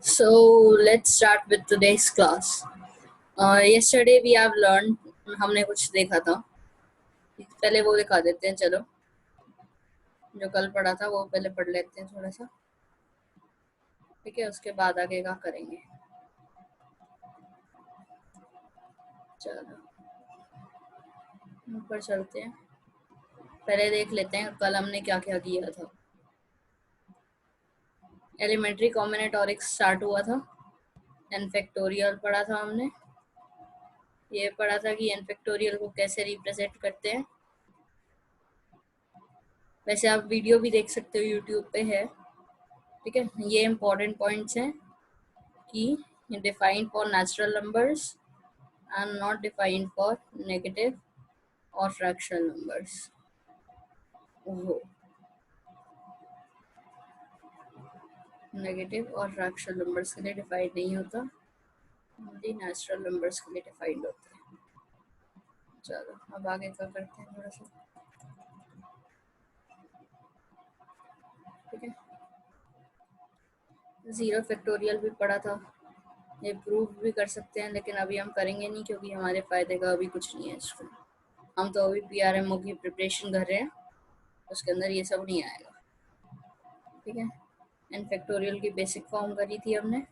So let's start with today's class. Yesterday we have learned, हमने कुछ देखा था. पहले वो दिखा देते हैं. चलो जो कल पढ़ा था वो पहले पढ़ लेते हैं थोड़ा सा. ठीक है, उसके बाद आगे क्या करेंगे. चलो ऊपर चलते हैं. पहले देख लेते हैं कल हमने क्या क्या किया था. एलिमेंट्री कॉम्बिनेटोरिक्स स्टार्ट हुआ था. एन फैक्टोरियल पढ़ा था हमने. ये पढ़ा था कि एन फैक्टोरियल को कैसे रिप्रेजेंट करते हैं. वैसे आप वीडियो भी देख सकते हो, यूट्यूब पे है. ठीक है, ये इम्पोर्टेंट पॉइंट्स हैं कि defined for natural numbers and not defined for negative or fractional numbers. ओहो, नेगेटिव और फ्रैक्शनल नंबर्स के लिए डिफाइंड नहीं होता, ओनली नेचुरल नंबर्स के लिए डिफाइंड होता है. चलो अब आगे क्या करते हैं थोड़ा सा. ठीक है, जीरो फैक्टोरियल भी पढ़ा था. ये प्रूव भी कर सकते हैं लेकिन अभी हम करेंगे नहीं क्योंकि हमारे फायदे का अभी कुछ नहीं है इसको. हम तो अभी PRMO की प्रिपरेशन कर रहे हैं, उसके अंदर ये सब नहीं आएगा. ठीक है, एन फैक्टोरियल की बेसिक फॉर्म करी थी हमने.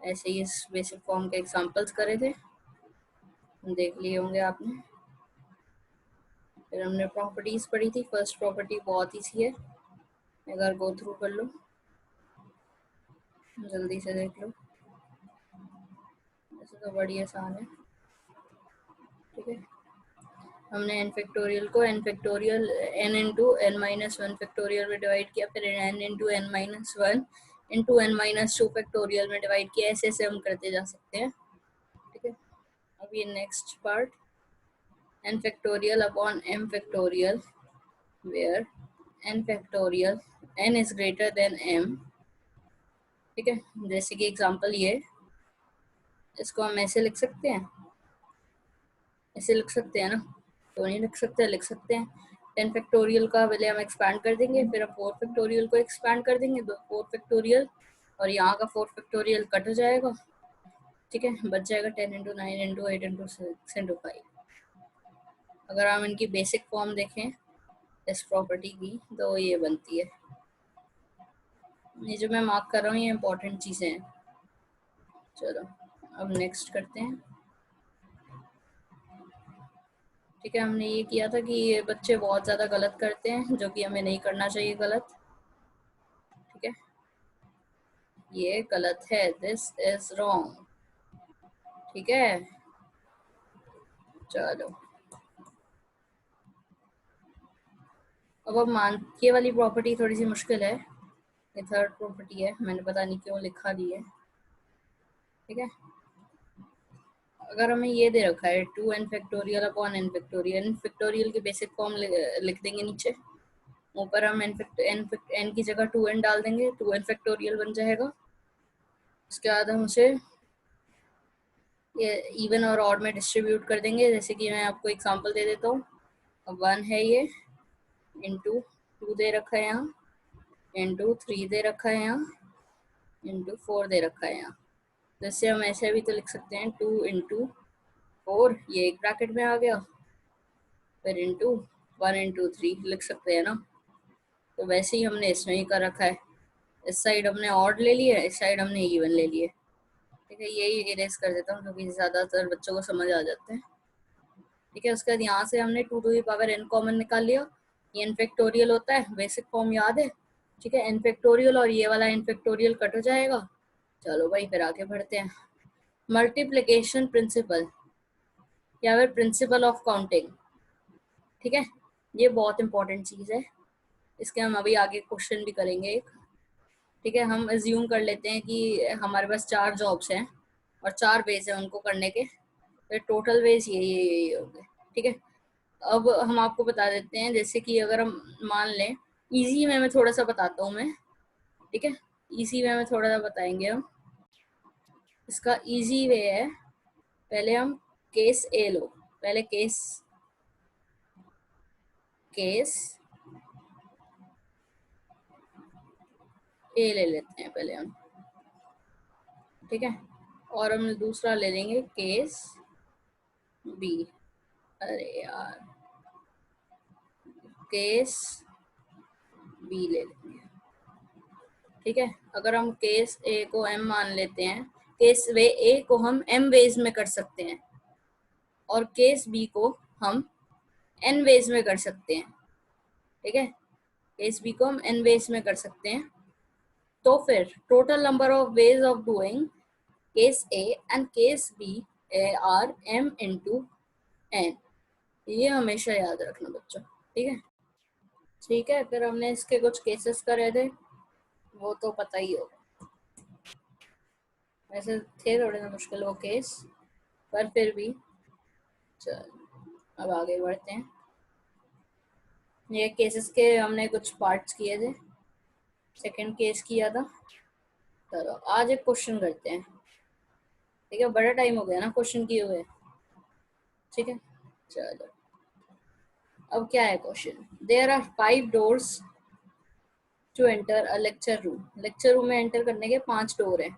ऐसे ही इस बेसिक फॉर्म के एग्जांपल्स करे थे, देख लिए होंगे आपने. फिर हमने प्रॉपर्टीज पढ़ी थी. फर्स्ट प्रॉपर्टी बहुत ईजी है, एक बार गो थ्रू कर लो, जल्दी से देख लो. वैसे तो बड़ी आसान है. ठीक है, हमने एन फैक्टोरियल को N factorial N into N minus one factorial में डिवाइड किया, फिर N into N minus one into N minus two factorial में डिवाइड किया. ऐसे ऐसे हम करते जा सकते हैं. ठीक है, अब ये next part, N factorial upon M factorial where n factorial n is greater than m. ठीक है, जैसे कि एग्जांपल ये, इसको हम ऐसे लिख सकते हैं, ऐसे लिख सकते हैं ना. तो नहीं लिख सकते, लिख सकते हैं. 10 फैक्टोरियल का पहले हम एक्सपैंड कर देंगे, फिर हम 4 फैक्टोरियल को एक्सपैंड कर देंगे. 4 फैक्टोरियल और यहाँ का 4 फैक्टोरियल कट हो जाएगा. ठीक है, बच जाएगा 10 इंटू 9 इंटू 8 इंटू 6 इंटू 5. अगर हम इनकी बेसिक फॉर्म देखें इस प्रॉपर्टी की तो ये बनती है. ये जो मैं मार्क कर रहा हूँ ये इंपॉर्टेंट चीज़ें हैं. चलो अब नेक्स्ट करते हैं. ठीक है, हमने ये किया था कि ये बच्चे बहुत ज़्यादा गलत करते हैं, जो कि हमें नहीं करना चाहिए गलत. ठीक है, ये गलत है, दिस इज रॉन्ग. ठीक है, चलो अब मान, ये वाली प्रॉपर्टी थोड़ी सी मुश्किल है. ये थर्ड प्रॉपर्टी है, मैंने पता नहीं क्यों लिखा दी है. ठीक है, अगर हमें ये दे रखा है 2n factorial upon n factorial, n factorial की बेसिक फॉर्म लिख देंगे नीचे. ऊपर हम n की जगह 2n डाल देंगे, 2n फैक्टोरियल बन जाएगा. उसके बाद हम उसे ये इवन और ऑड में डिस्ट्रीब्यूट कर देंगे. जैसे कि मैं आपको एग्जांपल दे देता हूँ. अब 1 है ये, इंटू 2 दे रखा है यहाँ, इंटू 3 दे रखा है यहाँ, इंटू 4 दे रखा है यहाँ. जैसे हम ऐसे भी तो लिख सकते हैं 2 इंटू 4, ये एक ब्रैकेट में आ गया, फिर इंटू 1 इंटू 3 लिख सकते हैं ना. तो वैसे ही हमने इसमें ही कर रखा है. इस साइड हमने ऑड ले लिया, इस साइड हमने इवन ले लिए. ठीक है, यही इरेज कर देता हूँ क्योंकि ज़्यादातर बच्चों को समझ आ जाते हैं. ठीक है, उसके बाद यहाँ से हमने 2 to the power n common निकाल लिया. ये n फैक्टोरियल होता है, बेसिक फॉर्म याद है. ठीक है, n फैक्टोरियल और ये वाला n फैक्टोरियल कट हो जाएगा. चलो भाई फिर आगे बढ़ते हैं. मल्टीप्लिकेशन प्रिंसिपल या फिर प्रिंसिपल ऑफ काउंटिंग. ठीक है, ये बहुत इंपॉर्टेंट चीज़ है. इसके हम अभी आगे क्वेश्चन भी करेंगे एक. ठीक है, हम एज्यूम कर लेते हैं कि हमारे पास 4 जॉब्स हैं और 4 वेज हैं उनको करने के. फिर टोटल वेज यही होंगे. ठीक है, अब हम आपको बता देते हैं. जैसे कि अगर हम मान लें, इजी वे में थोड़ा सा बताता हूँ मैं. ठीक है, इजी वे में थोड़ा सा बताएंगे हम. इसका इजी वे है, पहले हम केस ए लो. पहले केस केस ए ले लेते हैं पहले हम. ठीक है, और हम दूसरा ले लेंगे केस बी। अरे यार, केस बी ले लेंगे। ठीक है, अगर हम केस ए को m मान लेते हैं, केस वे ए को हम m वेज में कर सकते हैं और केस बी को हम n वेज में कर सकते हैं। ठीक है, केस बी को हम n वेज में कर सकते हैं। तो फिर total number of ways of doing case A and case B are m into n। ये हमेशा याद रखना बच्चों। ठीक है, ठीक है, फिर हमने इसके कुछ केसेस करे थे, वो तो पता ही होगा। वैसे थे थोड़े ना मुश्किल वो केस, पर फिर भी चल अब आगे बढ़ते हैं। ये केसेस के हमने कुछ पार्ट्स किए थे, सेकंड केस किया था। चलो आज एक क्वेश्चन करते हैं। ठीक है, बड़ा टाइम हो गया ना क्वेश्चन किए हुए। ठीक है, चलो अब क्या है question. There are 5 doors to enter a lecture room. Lecture room में एंटर करने के 5 डोर हैं,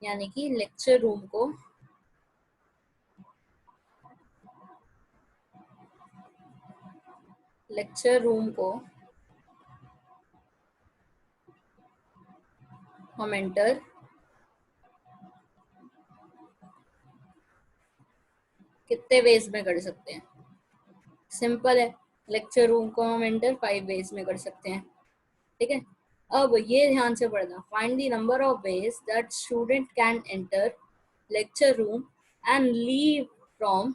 यानी कि लेक्चर रूम को हम एंटर कितने वेज में कर सकते हैं। सिंपल है, लेक्चर रूम को हम एंटर 5 वेज में कर सकते हैं। ठीक है, अब ये ध्यान से पढ़ना। Find the number of ways that student can enter lecture room and leave from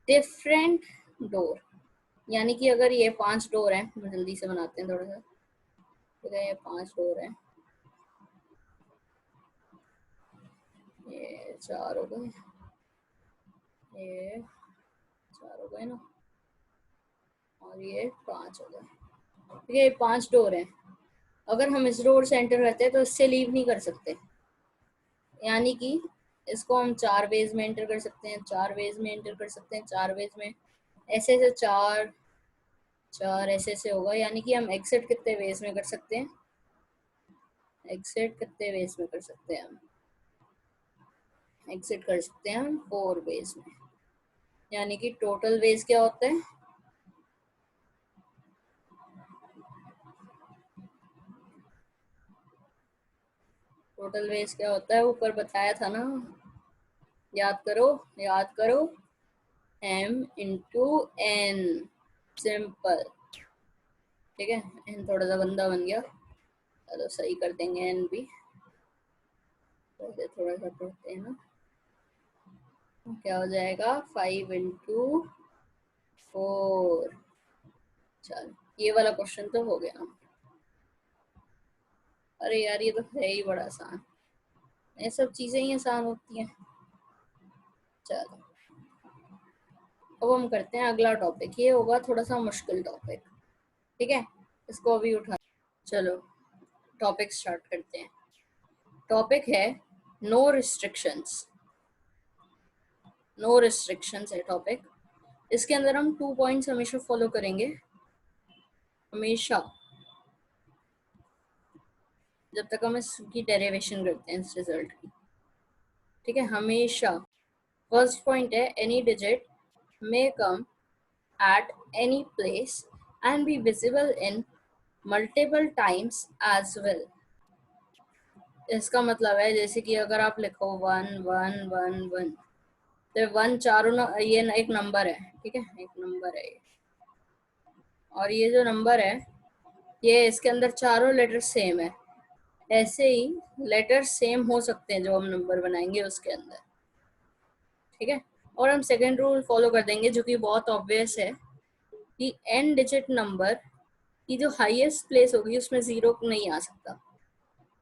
different door. यानी कि अगर ये 5 डोर हैं, जल्दी से बनाते हैं थोड़ा सा। ठीक है, ये 5 डोर हैं, ये 4 हो गए, ये 4 हो गए ना, और ये 5 हो गए। ठीक है, ये 5 डोर हैं। अगर हम इस डोर से एंटर करते हैं तो इससे लीव नहीं कर सकते, यानी कि इसको हम 4 वेज में एंटर कर सकते हैं, 4 वेज में एंटर कर सकते हैं, 4 वेज में, ऐसे ऐसे 4 4 ऐसे ऐसे होगा। यानी कि हम एग्जिट कितने वेज में कर सकते हैं, एग्जिट कितने वेज में कर सकते हैं, हम एग्जिट कर सकते हैं हम 4 वेज में। यानी कि टोटल वेज क्या होता है, टोटल वेज क्या होता है, ऊपर बताया था ना, याद करो, याद करो, m इंटू n। सिंपल। ठीक है, n थोड़ा सा गंदा बन गया, चलो सही कर देंगे n भी। थोड़ा सा पढ़ते हैं ना, क्या हो जाएगा 5 इंटू 4। चलो ये वाला क्वेश्चन तो हो गया। अरे यार, ये तो है ही बड़ा आसान, ये सब चीजें ही आसान होती हैं। चलो अब हम करते हैं अगला टॉपिक, ये होगा थोड़ा सा मुश्किल टॉपिक। ठीक है, इसको अभी उठा, चलो टॉपिक स्टार्ट करते हैं। टॉपिक है नो रिस्ट्रिक्शंस। नो रिस्ट्रिक्शंस है टॉपिक। इसके अंदर हम 2 पॉइंट्स हमेशा फॉलो करेंगे, हमेशा, जब तक हम इसकी डेरिवेशन करते हैं इस रिजल्ट की। ठीक है, हमेशा। फर्स्ट पॉइंट है any digit may come at any place and be visible in multiple times as well। इसका मतलब है जैसे कि अगर आप लिखो 1 1 1 1, तो 1 चारों ये एक नंबर है। ठीक है, एक नंबर है ये, और ये जो नंबर है ये इसके अंदर चारों लेटर सेम है। ऐसे ही लेटर सेम हो सकते हैं जो हम नंबर बनाएंगे उसके अंदर। ठीक है, और हम सेकेंड रूल फॉलो कर देंगे जो कि बहुत ऑब्वियस है, कि n डिजिट नंबर की जो हाईएस्ट प्लेस होगी उसमें 0 नहीं आ सकता।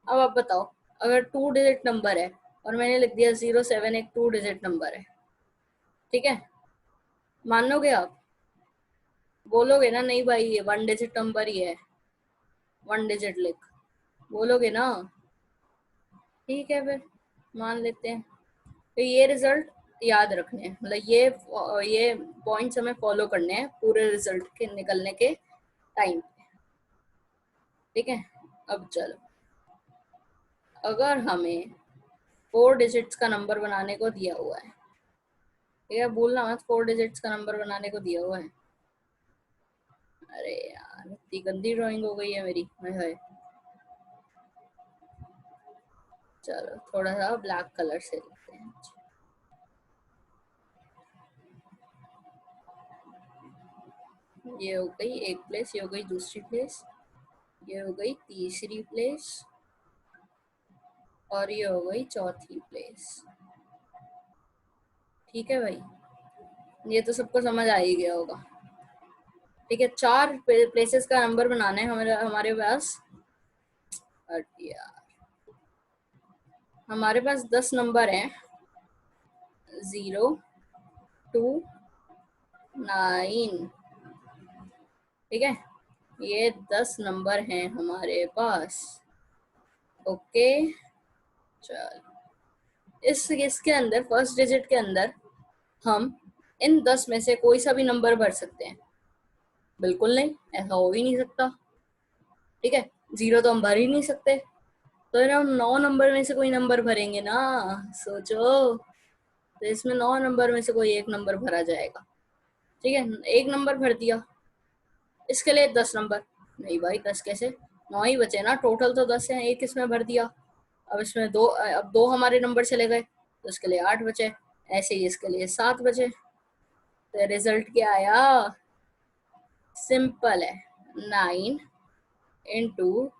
अब आप बताओ, अगर 2 डिजिट नंबर है और मैंने लिख दिया 07, एक 2 डिजिट नंबर है, ठीक है, मानोगे आप? बोलोगे ना नहीं भाई ये 1 डिजिट नंबर ही है, 1 डिजिट लिख, बोलोगे ना? ठीक है, फिर मान लेते हैं। तो ये रिजल्ट याद रखने हैं, मतलब ये पॉइंट्स हमें फॉलो करने हैं पूरे रिजल्ट के निकलने के टाइम पे। ठीक है, अब चलो, अगर हमें 4 डिजिट्स का नंबर बनाने को दिया हुआ है, ठीक है, भूलना मत, 4 डिजिट्स का नंबर बनाने को दिया हुआ है। अरे यार इतनी गंदी ड्राइंग हो गई है मेरी, हाय। चलो थोड़ा सा ब्लैक कलर से लिखते हैं। ये हो गई एक प्लेस, ये हो गई दूसरी प्लेस, ये हो गई तीसरी प्लेस, और ये हो गई चौथी प्लेस। ठीक है भाई, ये तो सबको समझ आ ही गया होगा। ठीक है, 4 प्लेसेस का नंबर बनाना है हमारे हमारे पास। यार हमारे पास 10 नंबर हैं, 0 2 9। ठीक है, ये 10 नंबर हैं हमारे पास। ओके, चल इसके अंदर फर्स्ट डिजिट के अंदर हम इन 10 में से कोई सा भी नंबर भर सकते हैं? बिल्कुल नहीं, ऐसा हो ही नहीं सकता। ठीक है, 0 तो हम भर ही नहीं सकते, तो हम 9 नंबर में से कोई नंबर भरेंगे ना। सोचो, तो इसमें 9 नंबर में से कोई एक नंबर भरा जाएगा। ठीक है, एक नंबर भर दिया, इसके लिए 10 नंबर नहीं भाई, 10 कैसे, 9 ही बचे ना, टोटल तो 10 है, एक इसमें भर दिया। अब इसमें दो, अब 2 हमारे नंबर चले गए, तो इसके लिए 8 बचे, ऐसे ही इसके लिए 7 बचे। तो रिजल्ट क्या आया? सिंपल है, 9 इंटू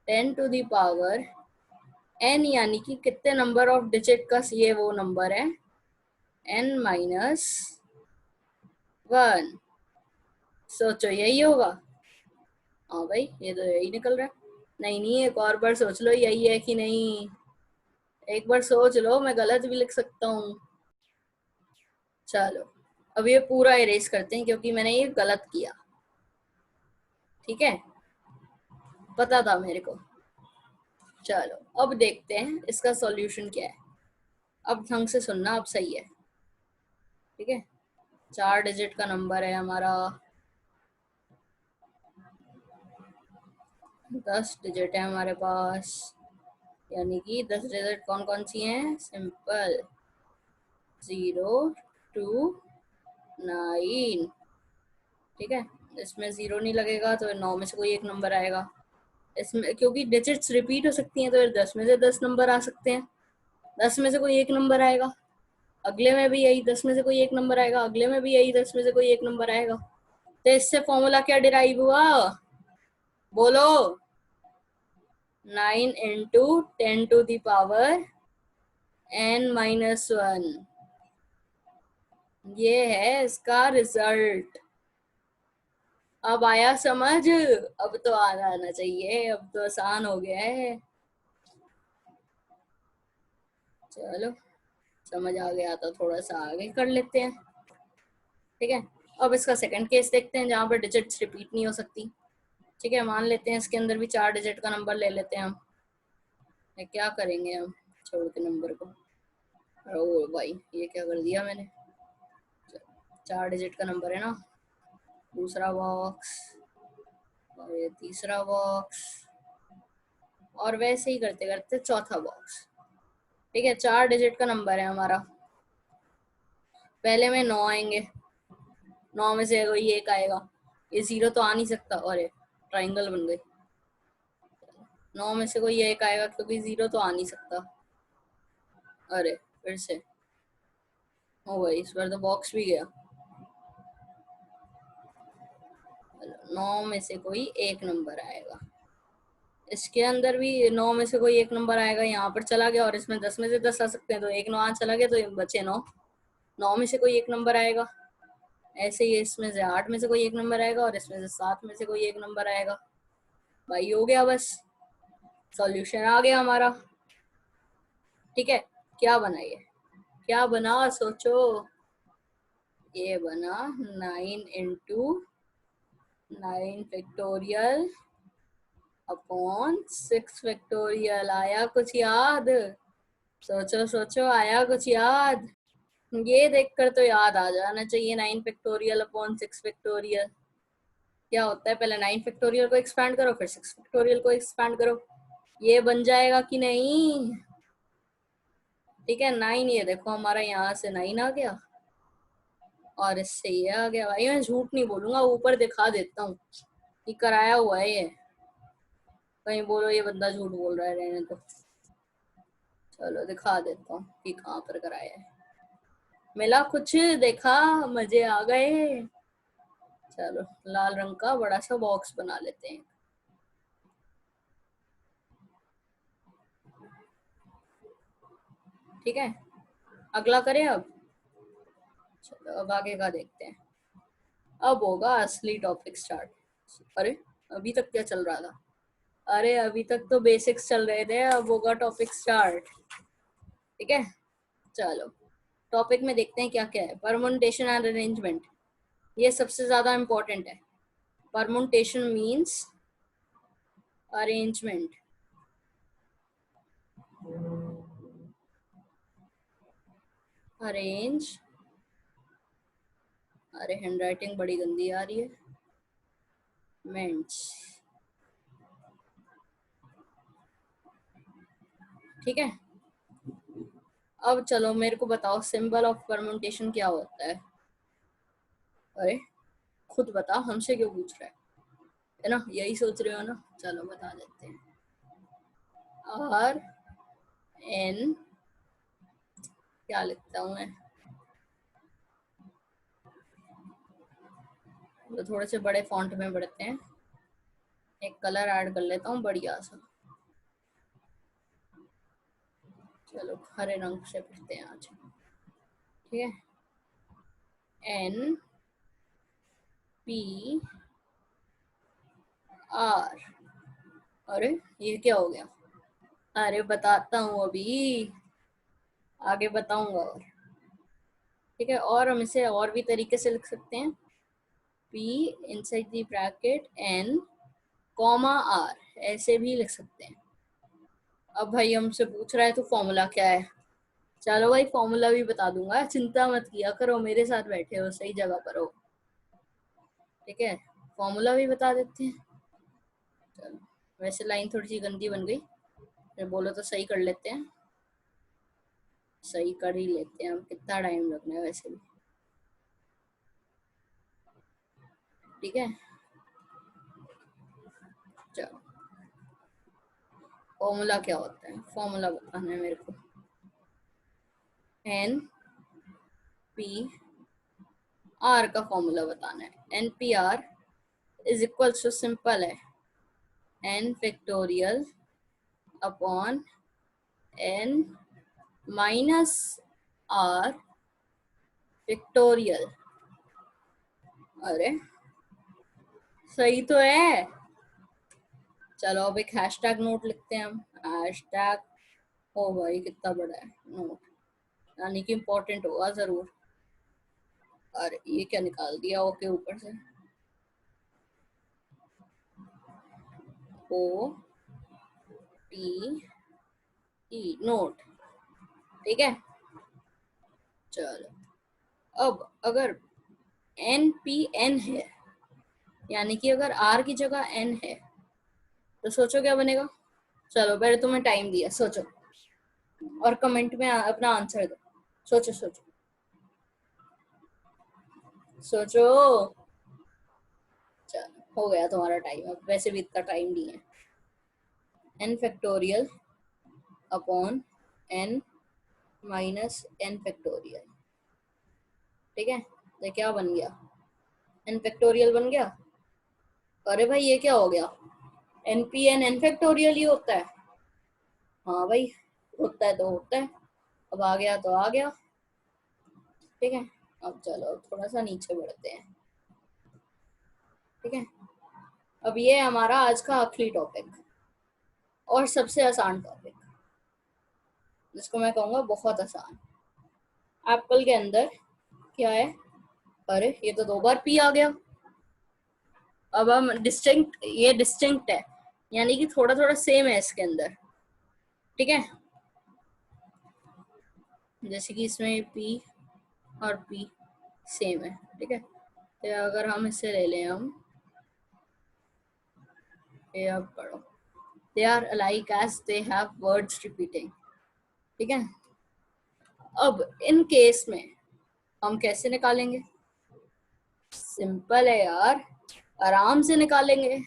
10⁻n, यानी कि कितने नंबर ऑफ डिजिट का ये वो नंबर है, n-1। सोचो यही होगा। हाँ भाई, ये तो यही निकल रहा है। नहीं नहीं, एक और बार सोच लो यही है कि नहीं, एक बार सोच लो, मैं गलत भी लिख सकता हूँ। चलो अब ये पूरा इरेज करते हैं क्योंकि मैंने ये गलत किया। ठीक है, पता था मेरे को। चलो अब देखते हैं इसका सॉल्यूशन क्या है। अब ढंग से सुनना, अब सही है। ठीक है, 4 डिजिट का नंबर है हमारा, 10 डिजिट है हमारे पास, यानी कि 10 डिजिट कौन कौन सी हैं? सिंपल, 0 2 9। ठीक है, इसमें 0 नहीं लगेगा तो 9 में से कोई एक नंबर आएगा। इसमें क्योंकि डिजिट्स रिपीट हो सकती हैं, तो 10 में से 10 नंबर आ सकते हैं, 10 में से कोई एक नंबर आएगा, अगले में भी यही 10 में से कोई एक नंबर आएगा, अगले में भी यही 10 में से कोई एक नंबर आएगा। तो इससे फॉर्मूला क्या डिराइव हुआ? बोलो। 9 इंटू 10⁻n-1, ये है इसका रिजल्ट। अब आया समझ? अब तो आना चाहिए, अब तो आसान हो गया है। चलो समझ आ गया तो थोड़ा सा आगे कर लेते हैं। ठीक है, अब इसका सेकंड केस देखते हैं जहाँ पर डिजिट्स रिपीट नहीं हो सकती। ठीक है, मान लेते हैं इसके अंदर भी 4 डिजिट का नंबर ले लेते हैं हम। क्या करेंगे हम छोड़ के नंबर को? ओ भाई, ये क्या कर दिया मैंने? 4 डिजिट का नंबर है ना, दूसरा बॉक्स और ये तीसरा बॉक्स, और वैसे ही करते करते चौथा बॉक्स। ठीक है, 4 डिजिट का नंबर है हमारा, पहले में 9 आएंगे, 9 में से कोई एक आएगा, ये 0 तो आ नहीं सकता, और ट्राइंगल बन गई। 9 में से कोई एक आएगा क्योंकि 0 तो आ नहीं सकता। अरे फिर से, ओ भाई इस बार तो बॉक्स भी गया। 9 में से कोई एक नंबर आएगा, इसके अंदर भी 9 में से कोई एक नंबर आएगा, यहाँ पर चला गया, और इसमें 10 में से 10 आ सकते हैं, तो एक 9 चला गया तो बचे 9, 9 में से कोई एक नंबर आएगा। ऐसे ही इसमें से 8 में से कोई एक नंबर आएगा, और इसमें से 7 में से कोई एक नंबर आएगा। भाई हो गया, बस सॉल्यूशन आ गया हमारा। ठीक है, क्या बना ये, क्या बना सोचो? ये बना 9 इंटू 9 फैक्टोरियल अपॉन 6 फैक्टोरियल। आया कुछ याद? सोचो सोचो, आया कुछ याद? ये देखकर तो याद आ जाना चाहिए, 9 फैक्टोरियल अपॉन 6 फैक्टोरियल क्या होता है। पहले 9 फैक्टोरियल को एक्सपैंड करो, फिर 6 फैक्टोरियल को एक्सपैंड करो, ये बन जाएगा कि नहीं? ठीक है 9, ये देखो हमारा यहाँ से 9 आ गया और इससे ये आ गया। भाई मैं झूठ नहीं बोलूंगा, ऊपर दिखा देता हूँ कि कराया हुआ है ये, कहीं बोलो ये बंदा झूठ बोल रहा है, रहने तो। चलो दिखा देता हूँ कि कहाँ पर कराया है। मिला कुछ, देखा, मजे आ गए। चलो लाल रंग का बड़ा सा बॉक्स बना लेते हैं। ठीक है, अगला करें अब। चलो अब आगे का देखते हैं। अब होगा असली टॉपिक स्टार्ट। अरे अभी तक क्या चल रहा था? अरे अभी तक तो बेसिक्स चल रहे थे, अब होगा टॉपिक स्टार्ट। ठीक है, चलो टॉपिक में देखते हैं क्या क्या है। परमुटेशन एंड अरेंजमेंट, ये सबसे ज्यादा इंपॉर्टेंट है। Permutation means arrangement. अरेंज, अरे हैंडराइटिंग बड़ी गंदी आ रही है। मेंट्स, ठीक है। अब चलो मेरे को बताओ सिंबल ऑफ परमुटेशन क्या होता है। अरे खुद बता, हमसे क्यों पूछ रहा है ना, यही सोच रहे हो ना। चलो बता देते हैं। आर एन, क्या लिखता हूँ मैं, तो थोड़े से बड़े फॉन्ट में पढ़ते हैं। एक कलर ऐड कर लेता हूँ बढ़िया सा। चलो हरे रंग से पढ़ते हैं आज। ठीक है, एन पी आर। अरे ये क्या हो गया? अरे बताता हूँ अभी, आगे बताऊंगा। और ठीक है, और हम इसे और भी तरीके से लिख सकते हैं। P inside the bracket N comma R, ऐसे भी लिख सकते हैं। अब भाई हमसे पूछ रहा है तो फॉर्मूला क्या है। चलो भाई फॉर्मूला भी बता दूंगा, चिंता मत किया करो, मेरे साथ बैठे हो, सही जगह पर हो। ठीक है, फॉर्मूला भी बता देते हैं। चलो, वैसे लाइन थोड़ी सी गंदी बन गई, फिर बोलो तो सही कर लेते हैं। सही कर ही लेते हैं, हम कितना टाइम लगना है वैसे भी। ठीक है, चलो फॉर्मूला क्या होता है, फॉर्मूला बताना है मेरे को। एन पी आर का फॉर्मूला बताना है। N P R is equal to, simple है, N factorial upon N minus R factorial. अरे सही तो है। चलो अब एक हैशटैग नोट लिखते हैं हम। हैशटैग, ओ भाई कितना बड़ा है नोट, यानी कि इम्पोर्टेंट होगा जरूर। अरे ये क्या निकाल दिया ओके ऊपर से। ओ टी ई नोट, ठीक है। चलो अब अगर एन पी एन है, यानी कि अगर आर की जगह एन है, तो सोचो क्या बनेगा। चलो पहले तुम्हें टाइम दिया, सोचो और कमेंट में अपना आंसर दो। सोचो सोचो सोचो। चलो हो गया तुम्हारा टाइम, अब वैसे भी इतना टाइम नहीं है। N factorial upon N minus N factorial. ठीक है, ये क्या बन गया, एन फैक्टोरियल बन गया। अरे भाई ये क्या हो गया, N P N N factorial ही होता है। हाँ भाई, होता है तो होता है, अब आ गया तो आ गया। ठीक है, अब चलो थोड़ा सा नीचे बढ़ते हैं। ठीक है, अब ये हमारा आज का आखिरी टॉपिक और सबसे आसान टॉपिक, जिसको मैं कहूँगा बहुत आसान। एप्पल के अंदर क्या है? अरे ये तो 2 बार पी आ गया। अब हम डिस्टिंक्ट, ये डिस्टिंक्ट है, यानी कि थोड़ा थोड़ा सेम है इसके अंदर। ठीक है, जैसे कि इसमें पी और पी सेम है। ठीक है, तो अगर हम इसे ले लें, हम ये अब पढ़ो, they are alike as they have words repeating. ठीक है, अब इन केस में हम कैसे निकालेंगे? सिंपल है यार, आराम से निकालेंगे।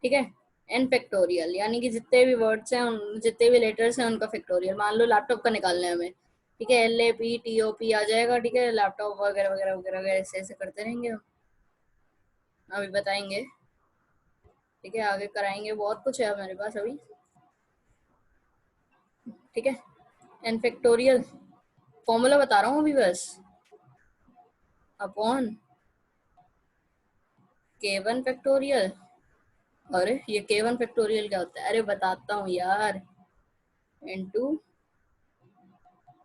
ठीक है, एन फैक्टोरियल यानी कि जितने भी वर्ड्स हैं जितने भी लेटर्स हैं उनका फैक्टोरियल। मान लो लैपटॉप का निकालना है हमें, ठीक है, LAPTOP आ जाएगा। ठीक है, लैपटॉप वगैरह वगैरह वगैरह वगैरह ऐसे ऐसे करते रहेंगे हम, अभी बताएंगे। ठीक है, आगे कराएंगे, बहुत कुछ है हमारे पास अभी। ठीक है, एन फैक्टोरियल फॉर्मूला बता रहा हूँ अभी बस, अपॉन K1 फैक्टोरियल। अरे ये K1 फैक्टोरियल क्या होता है? अरे बताता हूँ यार, into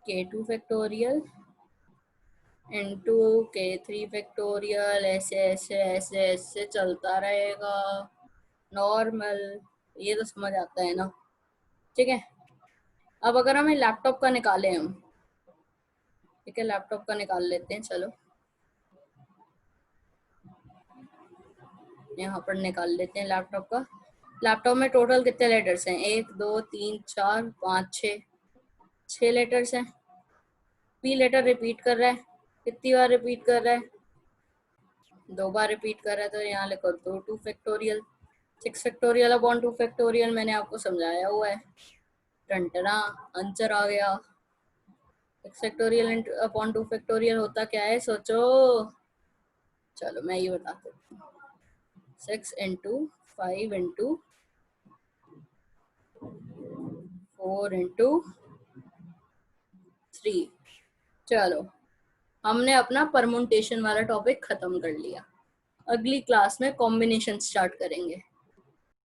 K2 factorial into K3 factorial, ऐसे ऐसे ऐसे ऐसे चलता रहेगा नॉर्मल। ये तो समझ आता है ना? ठीक है, अब अगर हमें लैपटॉप का निकाले हम, ठीक है, लैपटॉप का निकाल लेते हैं, चलो यहाँ पर निकाल लेते हैं लैपटॉप का। लैपटॉप में टोटल कितने लेटर्स हैं? 1 2 3 4 5 6, 6 लेटर्स हैं। पी लेटर रिपीट कर रहा है, कितनी बार रिपीट कर रहा है? 2 बार रिपीट कर रहा है, तो यहाँ लिखो 2 फैक्टोरियल। 6 फैक्टोरियल अपॉन 2 फैक्टोरियल मैंने आपको समझाया हुआ है। टंटना, आंसर आ गया। 6 फैक्टोरियल अपॉन 2 फैक्टोरियल होता क्या है, सोचो। चलो मैं ये बताती हूँ। 6 × 5 × 4 × 3। चलो, हमने अपना परमुटेशन वाला टॉपिक खत्म कर लिया। अगली क्लास में कॉम्बिनेशन स्टार्ट करेंगे।